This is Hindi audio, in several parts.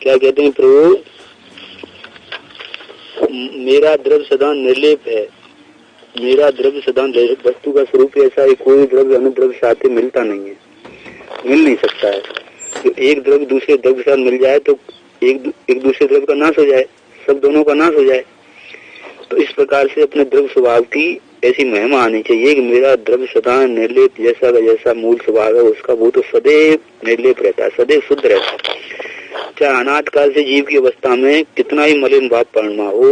क्या कहते हैं प्रभु, मेरा द्रव्य सदा निर्लेप है, मेरा द्रव्य सदा निर्लेप। वस्तु का स्वरूप ऐसा है, कोई द्रव्य अन्य द्रव्य साथ मिलता नहीं है, मिल नहीं सकता है। तो एक द्रव्य दूसरे द्रव्य के साथ मिल जाए तो एक दूसरे द्रव्य का नाश हो जाए, सब दोनों का नाश हो जाए। तो इस प्रकार से अपने द्रव्य स्वभाव की ऐसी महिमा आनी चाहिए कि मेरा द्रव्य सदा निर्लेप, जैसा का जैसा मूल स्वभाव है उसका, वो तो सदैव निर्लेप रहता है, सदैव शुद्ध रहता है। चाहे अनाद काल से जीव की अवस्था में कितना ही मलिन भाव परमा हो,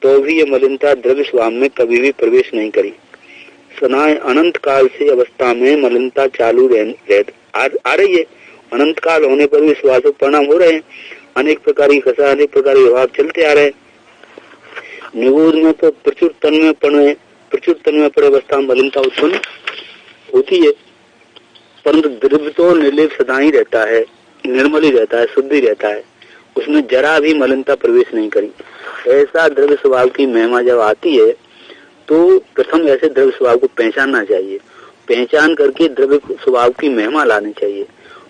तो भी ये मलिनता द्रव्य स्वभाव में कभी भी प्रवेश नहीं करी। सनाय अनंत काल से अवस्था में मलिनता चालू आ रही है। अनंत काल होने पर भी स्वास्थ्य परिणाम हो रहे हैं, अनेक प्रकार की खसा, अनेक प्रकार के भाव चलते आ रहे हैं। निगूढ़ में तो प्रचुर तन्मय पड़े अवस्था में मलिनता उत्पन्न होती है, परंतु द्रव्य तो निर्लेप सदा ही रहता है, निर्मल ही रहता है, शुद्ध ही रहता है, उसमें जरा भी मलिनता प्रवेश नहीं करी। ऐसा द्रव्य स्वभाव की महिमा जब आती है तो प्रथम ऐसे द्रव्य स्वभाव को पहचानना चाहिए, पहचान करके द्रव्य स्वभाव की महिमा लानी चाहिए।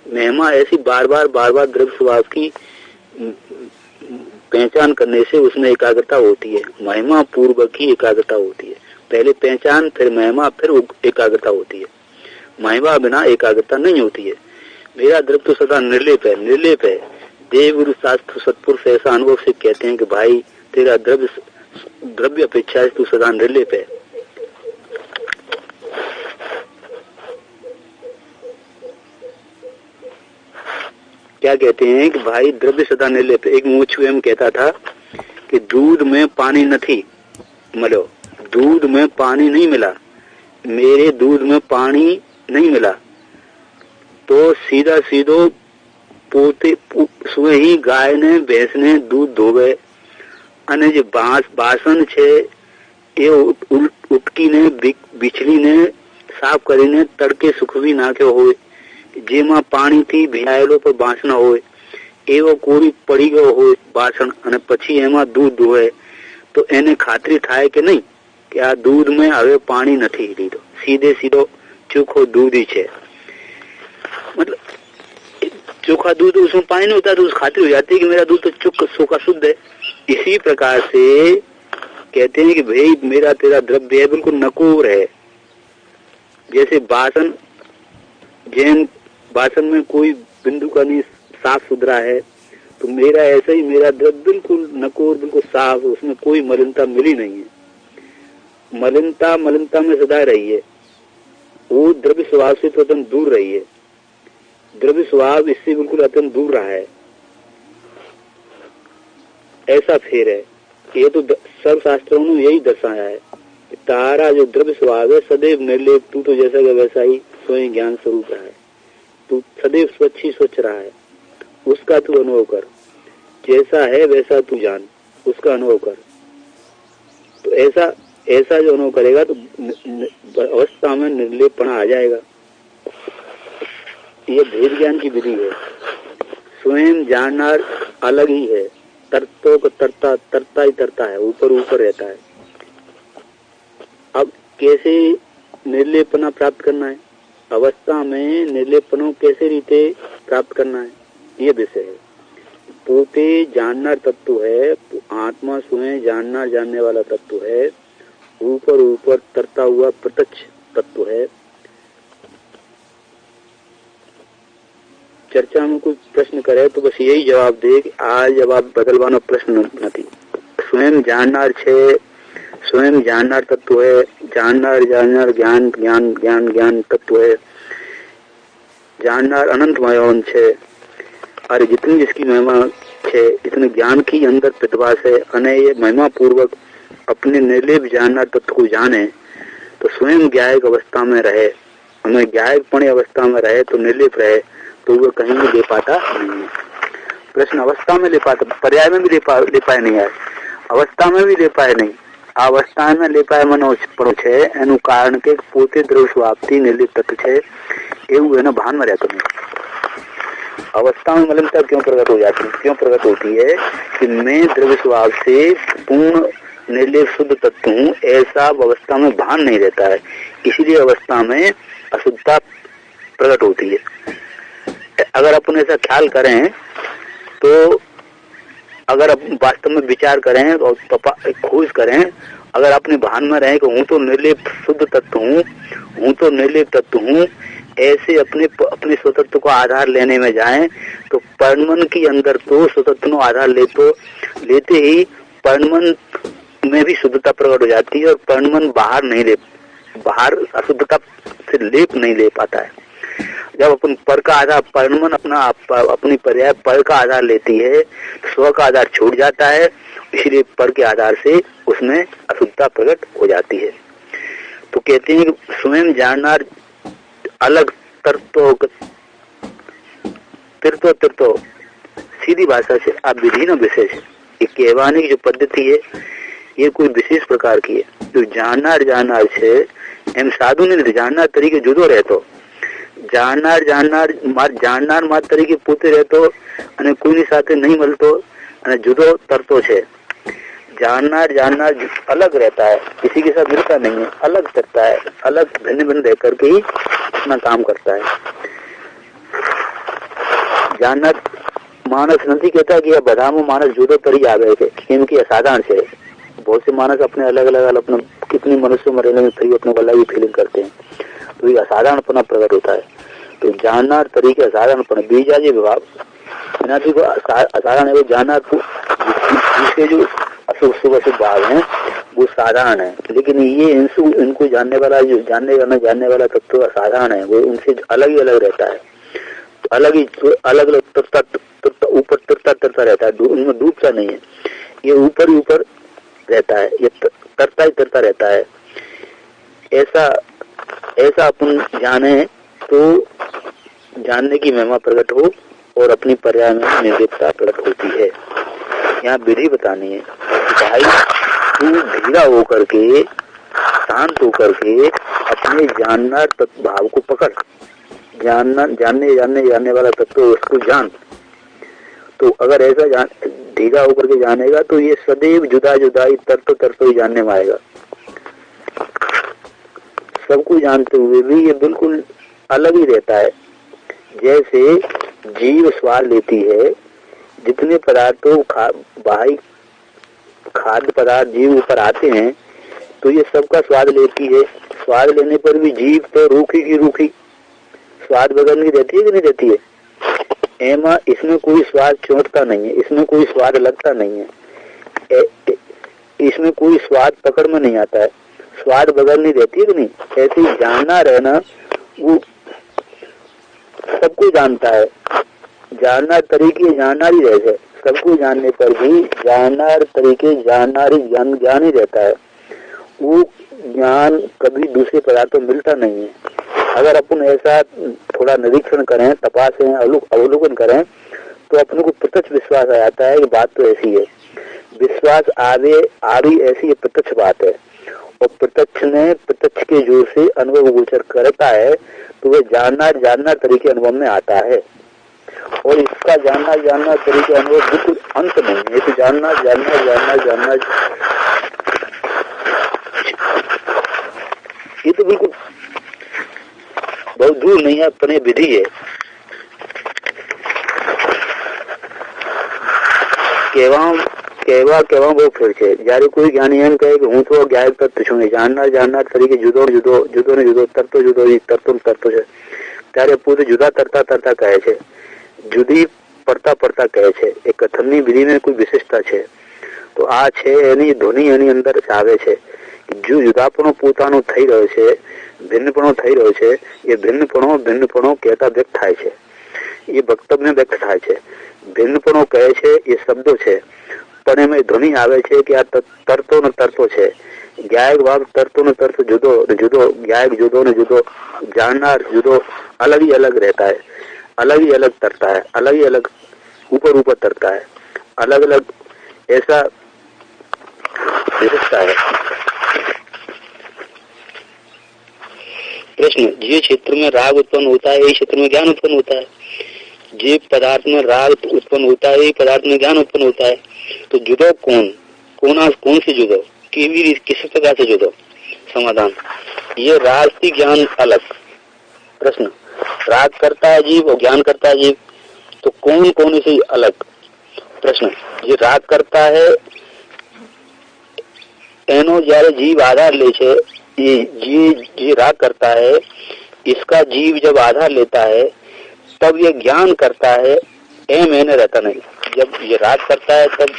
महिमा ऐसी बार बार द्रव्य स्वभाव की पहचान करने से उसमें एकाग्रता होती है, महिमा पूर्वक की एकाग्रता होती है। पहले पहचान, फिर महिमा, फिर एकाग्रता होती है। महिमा बिना एकाग्रता नहीं होती है। मेरा द्रव्य तो सदा निर्लेप है, निर्लेप है। देव गुरु शास्त्र सत्पुरुष ऐसा अनुभव से कहते हैं कि भाई तेरा द्रव्य अपेक्षा से तू सदा निर्लेप है। क्या कहते हैं कि भाई द्रव्य सदा निर्लेप। एक मूछ एम कहता था कि दूध में पानी नहीं मिलो, दूध में पानी नहीं मिला, मेरे दूध में पानी नहीं मिला तो सीधा सीधो पोते सुबह ही गाय ने भैंस ने दूध धोवे અને જે બાસણ છે એ ઉટકી ને बिछली ने साफ કરીને તડકે સુકવી નાખ્યો હોય, જેમાં પાણીથી ભીનાયેલો પર બાસણ હોય એવો કોરી પડી ગયો હોય બાસણ અને પછી એમાં दूध ધોવે તો એને ખાતરી થાય કે નહીં કે આ दूध में હવે પાણી નથી લીધો, सीधे सीधो ચોખ્ખો दूध ही છે। मतलब चोखा दूध, उसमें पानी नहीं होता तो उस खातिर हो जाती है कि मेरा दूध तो सूखा शुद्ध है। इसी प्रकार से कहते हैं कि भाई मेरा तेरा द्रव्य है बिल्कुल नकोर है। जैसे बासन, जैन बासन में कोई बिंदु का नहीं साफ सुथरा है, तो मेरा ऐसा ही मेरा द्रव्य बिल्कुल नकोर, बिल्कुल साफ, उसमें कोई मलिनता मिली नहीं है। मलिनता में सदा रही है, वो द्रव्य स्वभाव से तो अत्यंत दूर रही है, द्रव्य स्वभाव इससे बिल्कुल अत्यंत दूर रहा है। ऐसा फेर है, ये तो सर्व शास्त्रों ने यही दर्शाया है कि तारा जो द्रव्य स्वभाव है सदैव निर्लेप, तू तो जैसा का वैसा ही स्वयं ज्ञान स्वरूप रहा है, तू सदैव स्वच्छ ही स्वच्छ रहा है, उसका तू अनुभव कर, जैसा है वैसा तू जान, उसका अनुभव कर। तो ऐसा जो अनुभव करेगा तो अवस्था में निर्लेपपना आ जाएगा। ये भेद ज्ञान की विधि है। स्वयं जानना अलग ही है, तरता ही तरता है, ऊपर रहता है। अब कैसे निर्लेपना प्राप्त करना है, अवस्था में निर्लेपनो कैसे रीते प्राप्त करना है, ये विषय है। पोते जानना तत्व है, आत्मा स्वयं जानने वाला तत्व है, ऊपर तरता हुआ प्रत्यक्ष तत्व है। चर्चा में कोई प्रश्न करे तो बस यही जवाब दे कि आ जवाब बदलवानो प्रश्न नहीं। स्वयं जाननार छे, स्वयं जाननार तत्व है, जाननार ज्ञान तत्व है, जाननार अनंत महिमा छे। अरे जितनी जिसकी महिमा छे, इतने ज्ञान की अंदर प्रतिभास है, अने ये महिमा पूर्वक अपने निर्लेप जाननार तत्व को जाने तो स्वयं ज्ञायक अवस्था में रहे, हमें ज्ञायकपणी अवस्था में रहे तो निर्लेप रहे, तो वो कहीं भी ले पाता नहीं है। प्रश्न अवस्था में ले पाता, पर्याय में भी ले पाए नहीं है, अवस्था में भी ले पाए नहीं। अवस्था में ले पाए मनो पड़ो छे एनु कारण के पोते द्रव्य स्वभावથી निर्लिप्त तत्व छे એવું એનો ભાનમાં રહેતો नहीं। अवस्था में मलिनता क्यों प्रकट हो जाती है, क्यों प्रकट होती है कि मैं द्रव्य स्वभाव से पूर्ण निर्लेप शुद्ध तत्व हूँ, ऐसा अवस्था में भान नहीं रहता है, इसीलिए अवस्था में अशुद्धता प्रकट होती है। अगर अपन ऐसा ख्याल करें तो अगर अब वास्तव में विचार करें और खोज करें, अगर अपने भान में रहे कि हूँ तो निर्लेप शुद्ध तत्व हूँ तो निर्लेप तत्व हूँ, ऐसे अपने स्वतंत्र को आधार लेने में जाएं तो परमन के अंदर तो स्वतंत्र को आधार लेते ही परमन में भी शुद्धता प्रकट हो जाती है और परमन बाहर अशुद्धता से लेप नहीं ले पाता है। जब अपन पर का आधार परमन अपनी पर्याय पर का आधार लेती है, स्व का आधार छूट जाता है, इसलिए पर के आधार से उसमें अशुद्धता प्रकट हो जाती है। तो कहते हैं कि स्वयं जानना अलग तीर्थो सीधी भाषा से आप विधि न विशेष, ये कहवाने की जो पद्धति है ये कोई विशेष प्रकार की है। जो जानना છે એમ સાધુ ને જાણનાર તરીકે જુદો રહેતો, જાણનાર માત્ર તરીકે પોતે રહેતો અને કોઈની સાથે નહીં મળતો અને જુદો તરતો છે। जाननार अलग रहता है, किसी के साथ मिलता नहीं है, अलग करता है, अलग भिन्न रह करके ही अपना काम करता है। जाननार मानस नहीं कहता कि બધા मानस जुदो तरी आवे है, क्योंकि असाधारण है। बहुत से मानस अपने अलग अपने कितनी मनुष्य मरेने में फिर अपने अलग ही फीलिंग करते हैं, तो ये असाधारणपना प्रकट होता है। तो जाननार तरीके असाधारणपना बीजाजी विभाग असाधारण है। वो जाननार जिसके जो अशुभ भाव है वो साधारण है, लेकिन ये इनको जानने वाला तत्व असाधारण है, वो उनसे अलग ही अलग रहता है। तो अलग ऊपर तरता रहता है, उनमें डूबता नहीं है। ये ऊपर ही ऊपर रहता है, ये तरता रहता है। ऐसा अपन जाने तो जानने की महिमा प्रकट हो और अपनी पर्याय में निर्देशता प्रकट होती है। यहाँ विधि बतानी है, भाई तू धीरा होकर के, शांत होकर के अपने जाननार भाव को पकड़, जानने वाला तत्व उसको जान। तो अगर ऐसा धीरा होकर के जानेगा तो ये सदैव जुदाई तरतो ही जानने में आएगा। सबको जानते हुए भी ये बिल्कुल अलग ही रहता है। जैसे जीव स्वाद लेती है, जितने पदार्थों बाहरी खाद्य पदार्थ जीव ऊपर आते हैं तो ये सबका स्वाद लेती है। स्वाद लेने पर भी जीव तो रूखी की रूखी, स्वाद बगल नहीं रहती है कि नहीं रहती है। एमा इसमें कोई स्वाद चोटता नहीं है, इसमें कोई स्वाद लगता नहीं है, इसमें कोई स्वाद पकड़ में नहीं आता है, स्वाद बगल नहीं रहती है कि नहीं। ऐसे ही जानना रहना, वो सबको जानता है, जानना तरीके जानना ही रहता है। सबको जानने पर भी जानना तरीके ज्ञान ही रहता है। वो ज्ञान कभी दूसरे पदार्थों में मिलता नहीं है। अगर अपन ऐसा थोड़ा निरीक्षण करें, तपासें, अवलोकन करें तो अपने को प्रत्यक्ष विश्वास आ जाता है कि बात तो ऐसी है। विश्वास आवी ऐसी प्रत्यक्ष बात है, और प्रत्यक्ष के जोर से अनुभव गोचर करता है तो वह जानना तरीके अनुभव में आता है। और इसका जानना तरीके अनुभव बिल्कुल अंत नहीं है। तो जानना ये तो बिल्कुल बहुत दूर नहीं है, अपने विधि है। કેવા બહુ ફેર છે। જયારે કોઈ જ્ઞાની એમ કહે કે હું તો જ્ઞાયક તત્વ છું, જાણનાર તરીકે જુદો ને જુદો તરતો છે, ત્યારે પોતે જુદા તરતા કહે છે, જુદી પડતા કહે છે। એ કથનની વિધિની કોઈ વિશેષતા છે। તો આ છે એની ધ્વનિ એની અંદર આવે છે। જો જુદાપણો પોતાનો થઈ રહ્યો છે, ભિન્નપણો થઈ રહ્યો છે, એ ભિન્નપણો કહેતા વ્યક્ત થાય છે, એ વક્તવ્ય વ્યક્ત થાય છે। ભિન્નપણો કહે છે એ શબ્દો છે, પણ એમાં ધ્વનિ આવે છે કે આ તરતો ને તરતો છે। જ્ઞાયક ભાગ તરતો ને તરતો જુદો, જ્ઞાયક જુદો ને જુદો, जाननार जुदो, अलग ही अलग रहता है, अलग ही अलग तरता है, अलग ही अलग ऊपर तरता है, अलग अलग ऐसा विशेषता है। प्रश्न, जिस क्षेत्र में राग उत्पन्न होता है, इस क्षेत्र में ज्ञान उत्पन्न होता है। जिस पदार्थ में राग उत्पन्न होता है, पदार्थ में ज्ञान उत्पन्न होता है। तो जुदो कौन से जुदो, किस प्रकार से जुदो? समाधान, ये राग की ज्ञान अलग। प्रश्न, राग करता है जीव और ज्ञान करता है जीव, तो कौन से अलग? પ્રશ્ન જે રાગ કરતા है એનો જ્યારે जीव आधार ले छे, ये राग करता है, इसका जीव जब आधार लेता है तब ये ज्ञान करता है, एम एने रहता नहीं। जब ये राग करता है तब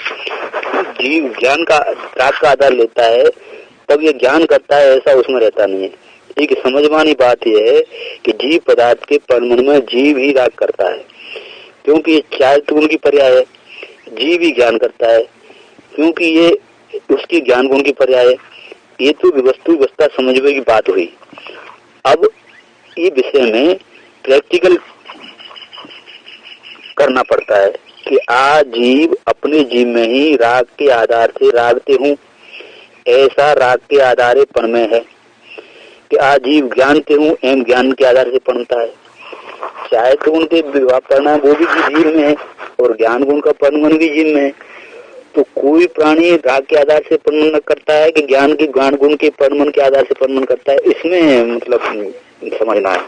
जीव ज्ञान का राग का आधार लेता है, तब ये ज्ञान करता है, ऐसा उसमें रहता नहीं है। एक समझवानी बात यह है कि जीव पदार्थ के परमन में जीव ही राग करता है, क्योंकि ये चाहे तो उनकी पर्याय है। जीव ही ज्ञान करता है क्योंकि ये उसके ज्ञान गुण की पर्याय है। ये तो वस्तु व्यवस्था समझने की बात हुई। अब ये विषय में प्रैक्टिकल करना पड़ता है कि आ जीव अपने जीव में ही राग के आधार से रागते हूँ, ऐसा राग के आधारे पण में है कि आ जीव ज्ञानते हूँ, एम ज्ञान के आधार से पणता है। चाहे तो उनके विवाह परिणाम वो भी जीव में है और ज्ञान गुण का परिणाम भी जीव में है। तो कोई प्राणी राग के आधार से परिणाम करता है कि ज्ञान के ज्ञान गुण के परिणाम के आधार से परिणाम करता है, इसमें मतलब समझना है।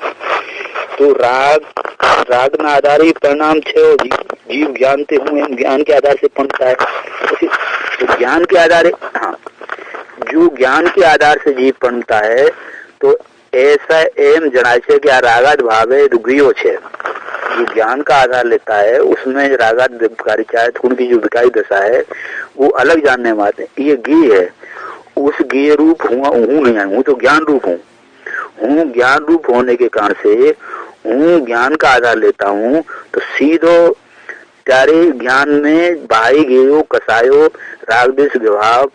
तो राग ना आधार ही परिणाम छे, जीव ज्ञानते हूँ ज्ञान के आधार से पणता है। तो ज्ञान के आधार, हाँ, जो ज्ञान के आधार से जीव पणता है तो ऐसा एम जनाय छे कि आ रागाद भावे दुग्रियो छे। जो ज्ञान का आधार लेता है उसमें रागाद विकारी चाहे तो उनकी जो विकारी दशा है वो अलग जानने में आते हैं। ये गी है, उस गे रूप हुआ हूँ नहीं, हूँ तो ज्ञान रूप हूँ ज्ञान रूप होने के कारण से हूँ ज्ञान का आधार लेता हूँ, तो सीधो त्यारे ज्ञान में बाई गेयो कसायो राग देश विभाव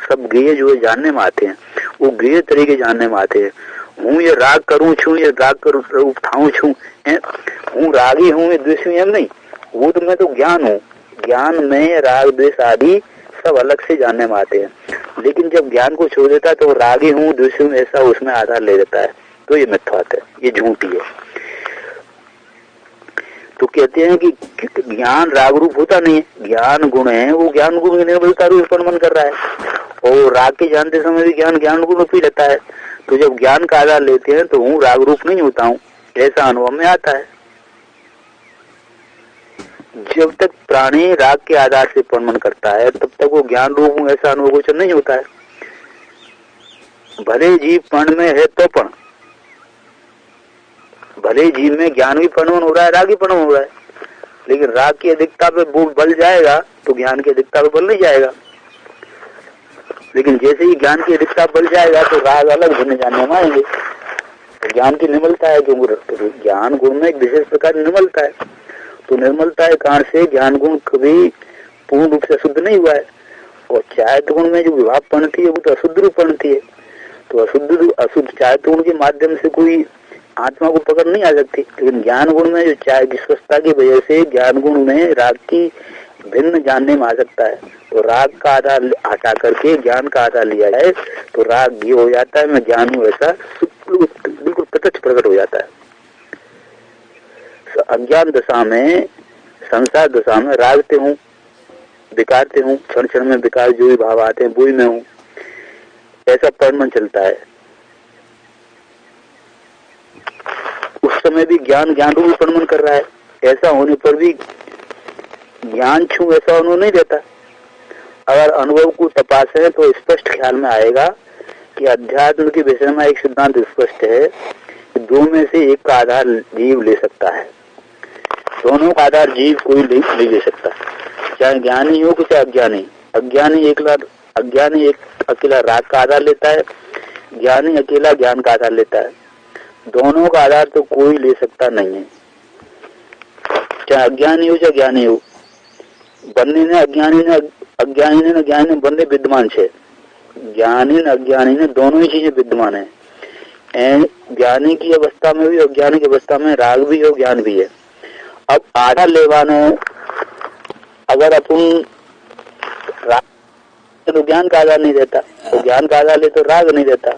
सब गेय जो जानने में आते हैं, वो गेय तरीके जानने में आते हैं। हूँ ये राग करूँ छू, ये राग करूँ उठाऊँ छू, हूँ रागी हूँ ये द्वेषी एम नहीं, वो तो मैं तो ज्ञान हूँ। ज्ञान में राग द्वेष आदि सब अलग से जानने में आते हैं। लेकिन जब ज्ञान को छोड़ देता है तो रागी हूँ द्वेषी हूँ ऐसा उसमें आधार ले लेता है, तो ये मिथ्यात्व है, ये झूठी है। तो कहते हैं कि ज्ञान राग रूप होता नहीं है, ज्ञान गुण है, वो ज्ञान गुण निर्बलता रूप परिणाम कर रहा है और राग के जानते समय भी ज्ञान गुण रूप ही रहता है। तो जब ज्ञान का आधार लेते हैं तो हूँ राग रूप नहीं होता हूँ, ऐसा अनुभव में आता है। जब तक प्राणी राग के आधार से परिणाम करता है तब तक वो ज्ञान रूप हूँ ऐसा अनुभव गोचर नहीं होता है। भले जीव पण में है तो पण, भले जीव में ज्ञान भी परिणाम हो रहा है, राग भी परिणाम हो रहा है, लेकिन राग की अधिकता पे वो बल जाएगा तो ज्ञान की अधिकता पे बल नहीं जाएगा। लेकिन जैसे ही ज्ञान की अधिकता बल जाएगा तो राग अलग भिन्न जानने में आएंगे। तो ज्ञान की निर्मलता है, क्योंकि ज्ञान गुण में एक विशेष प्रकार निर्मलता है, तो निर्मलता के कारण से ज्ञान गुण कभी पूर्ण रूप से अशुद्ध नहीं हुआ है। और चायत गुण में जो विभाव पणती है वो तो अशुद्ध रूप पणती है, तो अशुद्ध चायत गुण के माध्यम से कोई आत्मा को पकड़ नहीं आ सकती। लेकिन ज्ञान गुण में जो चाय की स्वस्थता की वजह से ज्ञान गुण में राग की भिन्न जानने में आ सकता है। तो राग का आधार हटा करके ज्ञान का आधार लिया जाए तो राग ये हो जाता है, मैं ज्ञान हूँ ऐसा बिल्कुल प्रत्यक्ष प्रकट हो जाता है। अज्ञान दशा में, संसार दशा में रागते हूँ, विकारते हूँ, क्षण क्षण में विकार जो भी भाव आते हैं वो ही मैं हूँ, ऐसा परिणाम चलता है। उस समय भी ज्ञान रूप परिणाम कर रहा है, ऐसा होने पर भी ज्ञान छू ऐसा अनुभव नहीं देता। अगर अनुभव को तपासें तो स्पष्ट ख्याल में आएगा कि अध्यात्म के विषय में एक सिद्धांत स्पष्ट है कि दो में से एक का आधार जीव ले सकता है, दोनों का आधार जीव कोई नहीं ले सकता, चाहे ज्ञानी हो चाहे अज्ञानी। अज्ञानी एक अकेला राग का आधार लेता है, ज्ञानी अकेला ज्ञान का आधार लेता है। दोनों का आधार तो कोई ले सकता नहीं है, चाहे अज्ञानी हो चाहे ज्ञानी हो। बनने ने अज्ञानी ने ज्ञानी ने बनने विद्यमान है, ज्ञानी ने अज्ञानी ने दोनों ही चीजें विद्यमान है। ज्ञानी की अवस्था में भी अज्ञानी की अवस्था में राग भी है ज्ञान भी है। अब आधार लेवानो, अगर अपन राग तो ज्ञान का आधार नहीं देता, तो ज्ञान का आधार ले तो राग नहीं देता।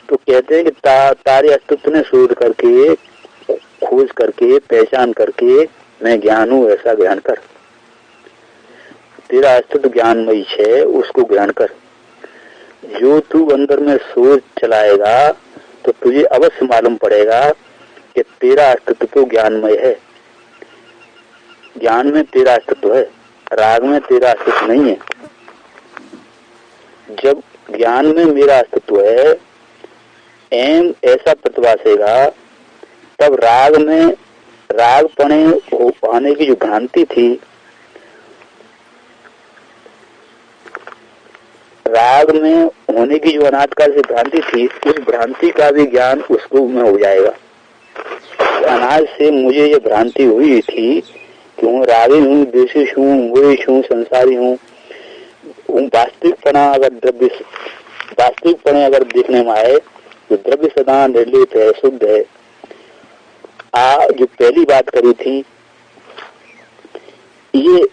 तो कहते हैं कि तारे अस्तित्व ने शोध करके, खोज करके, पहचान करके मैं ज्ञान हूँ ऐसा ज्ञान कर। तेरा अस्तित्व ज्ञानमयी है, उसको ज्ञान कर। जो तू अंदर में सोच चलाएगा तो तुझे अवश्य मालूम पड़ेगा कि तेरा अस्तित्व तो ज्ञानमय है, ज्ञान में तेरा अस्तित्व है। राग में तेरा अस्तित्व नहीं है। जब ज्ञान में मेरा अस्तित्व है एम ऐसा प्रतिभासेगा, तब राग में राग पने आने की जो भ्रांति थी, राग में होने की जो अनादिकाल से भ्रांति थी, उस भ्रांति का भी ज्ञान उसको में हो जाएगा। अनाज से मुझे ये भ्रांति हुई थी कि हूँ रागी हूँ, देशिश हूँ, मोहिश हूँ, संसारी हूँ। वास्तविकपणे अगर देखने में आए जो द्रव्य सदा निर्लिप्त है, शुद्ध है। जो पहली बात करी थी, ये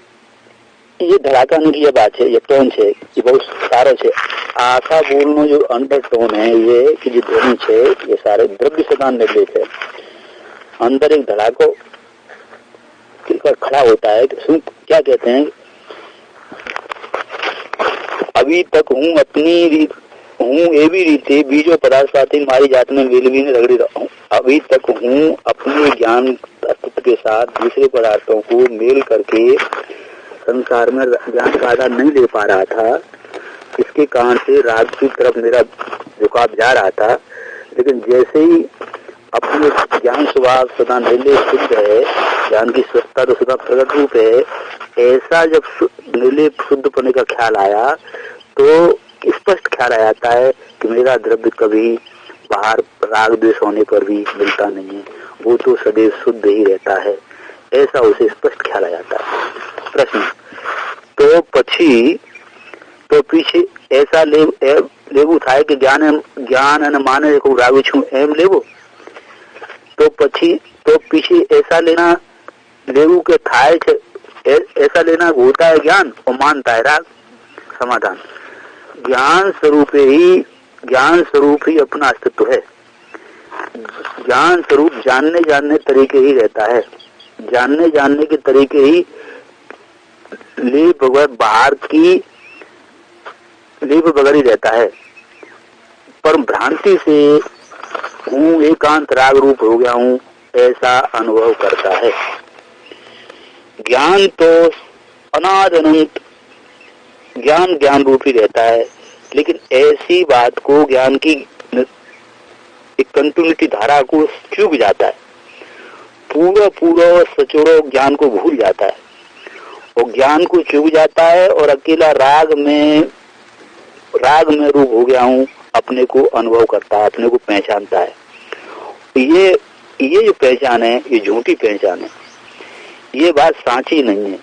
धड़ाका नहीं की बात है, ये टोन है, ये बहुत सारो है। आशा बोलनो जो अंडर टोन है ये कि जो ध्वनि है ये सारे द्रव्य सदा निर्लिप्त है। अंदर एक धड़ाको खड़ा होता है कि क्या कहते हैं, अभी तक हूँ अपनी रीत हूँ एवी रीते बीजो पदार्थ साथी मारी जात में वेलवी ने रगड़ी रहा हूँ। अभी तक हूँ अपने ज्ञान अस्तित्व के साथ दूसरे पदार्थों को मेल करके संसार में ज्ञान का आधार नहीं ले पा रहा था। इसके कारण से राग की तरफ मेरा झुकाव जा रहा था। लेकिन जैसे ही अपने ज्ञान स्वभाव सदा निर्लेप शुद्ध है, ज्ञान की स्वच्छता तो सदा प्रकट रूप है, ऐसा जब निर्लेप शुद्ध पने का ख्याल आया तो स्पष्ट ख्याल आ जाता है कि मेरा द्रव्य कभी बाहर राग द्वेष होने पर भी मिलता नहीं है, वो तो सदैव शुद्ध ही रहता है। ऐसा उसे स्पष्ट ख्याल आ जाता है। प्रश्न तो पीछे ऐसा लेबू था कि ज्ञान माने को राग छू एम लेबो, तो पीछे ऐसा लेना लेबू के थाय ऐसा लेना होता है ज्ञान और मानता है राग। समाधान, ज्ञान स्वरूप ही अपना अस्तित्व है। ज्ञान स्वरूप जानने तरीके ही रहता है। जानने के तरीके ही लेप बाहर की लेप बगैर ही रहता है। पर भ्रांति से हूँ एकांत राग रूप हो गया हूँ ऐसा अनुभव करता है। ज्ञान तो अनाद अनंत ज्ञान रूप ही रहता है, लेकिन ऐसी बात को ज्ञान की एक कंटिन्यूटी धारा को चूक जाता है, पूरा सचोड़ो ज्ञान को भूल जाता है और ज्ञान को चूक जाता है और अकेला राग में रूप हो गया हूँ अपने को अनुभव करता है, अपने को पहचानता है। ये जो पहचान है ये झूठी पहचान है, ये बात साची नहीं है।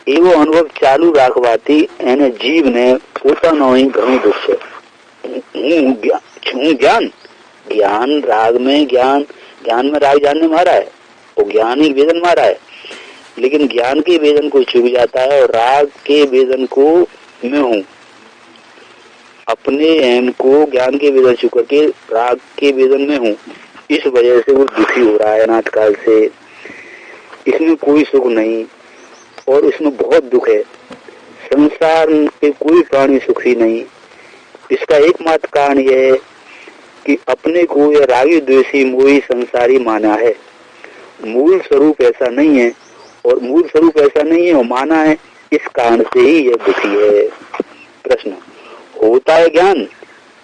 एवो अनुभव चालू राखवाती एने जीव ने पोतानो ही घणो दुख है। ज्ञान राग में ज्ञान में राग जानने मारा है और ज्ञान ही वेदन मारा है, लेकिन ज्ञान के वेदन को चूक जाता है और राग के वेदन को मैं हूँ, अपने एम को ज्ञान के वेदन चूक करके राग के वेदन में हूँ। इस वजह से वो दुखी हो रहा है अनादिकाल से। इसमें कोई सुख नहीं और इसमें बहुत दुख है। संसार के कोई प्राणी सुखी नहीं। इसका एकमात्र कारण यह है कि अपने को यह रागी द्वेषी मोही संसारी माना है। मूल स्वरूप ऐसा नहीं है और माना है, इस कारण से ही यह दुखी है। प्रश्न, होता है ज्ञान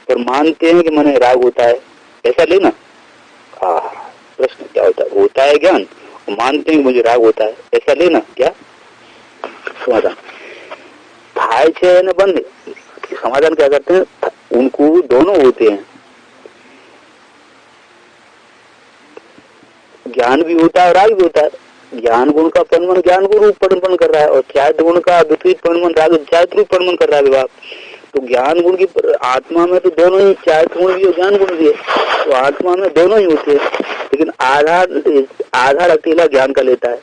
पर मानते हैं कि मन राग होता है, ऐसा लेना। प्रश्न क्या होता है ज्ञान और मानते हैं कि मुझे राग होता है, ऐसा लेना क्या? समाधान, थाय छे न बंद। समाधान क्या करते हैं, उनको दोनों होते हैं। ज्ञान भी होता है और राग भी होता है। ज्ञान गुण का परिमन ज्ञान को रूप परिमन कर रहा है और चारित गुण का विपरीत परिमन राग चारित रूप परिमन कर रहा है विभाग। तो ज्ञान गुण की आत्मा में तो दोनों ही, चारित गुण भी और ज्ञान गुण भी है, तो आत्मा में दोनों ही होते हैं, लेकिन आधार अकेला ज्ञान का लेता है।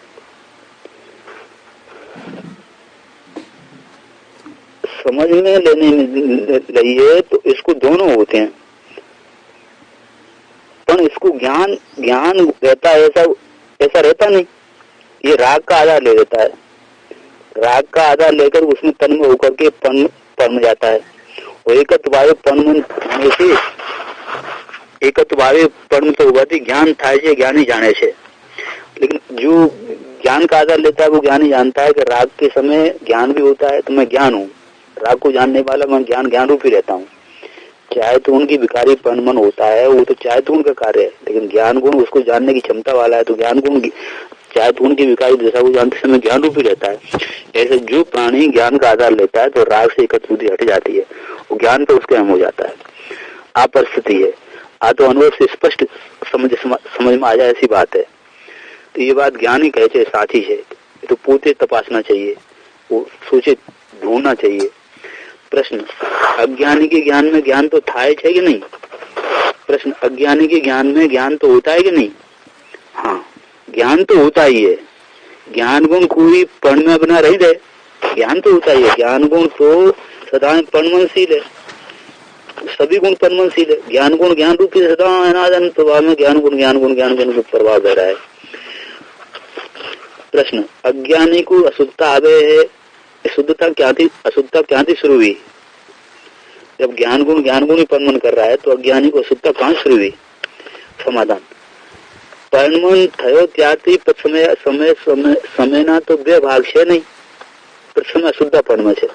समझ में लेने रही है तो इसको दोनों होते हैं, पर इसको ज्ञान रहता है ऐसा रहता नहीं। ये राग का आधार ले लेता है, राग का आधार लेकर उसमें तन्मय होकर के परम जाता है और एकत्वावे परम होने से एकत्वावे परम तो होगा ज्ञान थाय છે ज्ञानी जाने છે। लेकिन जो ज्ञान का आधार लेता है वो ज्ञानी जानता है कि राग के समय ज्ञान भी होता है, तो मैं ज्ञान हूँ, राग को जानने वाला मैं ज्ञान रूप ही रहता हूँ। चाहे तो उनकी विकारी मन होता है, वो तो चाहे तो उनका कार्य है, लेकिन ज्ञान गुण उसको जानने की क्षमता वाला है, तो ज्ञान गुण चाहे तो उनकी विकारी दशा को जानते समय ज्ञान रूप ही रहता है। ऐसे जो प्राणी ज्ञान का आधार लेता है तो राग से एकत्र बुद्धि हट जाती है, वो ज्ञान पे उसके हम हो जाता है। अपरिस्थिति है, तो अनुभव से स्पष्ट समझ में आ जाए ऐसी बात है। तो ये बात ज्ञान ही कहे साची है, तो पूछे तपासना चाहिए, वो सोचे ढूंढना चाहिए। प्रश्न, अज्ञानी के ज्ञान में ज्ञान तो था है कि नहीं? प्रश्न, अज्ञानी के ज्ञान में ज्ञान तो होता है कि नहीं? हाँ, ज्ञान तो होता ही है। ज्ञान गुण कोई पण में बना रही रहे, ज्ञान तो होता ही है। ज्ञान गुण तो सदा परमनशील है, सभी गुण परमनशील है। ज्ञान गुण ज्ञान रूप से सदा अनादन प्रभाव में ज्ञान गुण प्रभाव दे रहा है। प्रश्न, अज्ञानी को अशुद्धता आवे है, शुद्धता क्या थी, अशुद्धता क्या थी शुरू हुई? जब ज्ञान गुण ही परमन कर रहा है तो अज्ञानी को अशुद्धता कहाँ शुरू हुई? समाधान, परमन थयो त्यागती समय समय समय समय ना तो बे भाग है नहीं, प्रथम अशुद्धा परम है।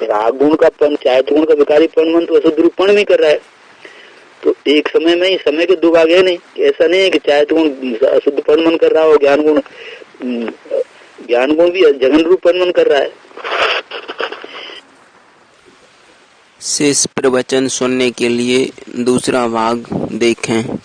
राग गुण का पण, चाहे गुण का विकारी परमन तो अशुद्ध रूप पण में कर रहा है, तो एक समय में ही समय के दो भाग है नहीं। ऐसा नहीं है कि चाहे गुण अशुद्ध परमन कर रहा हो, ज्ञान गुण भी जगन रूप परमन कर रहा है। शेष प्रवचन सुनने के लिए दूसरा भाग देखें।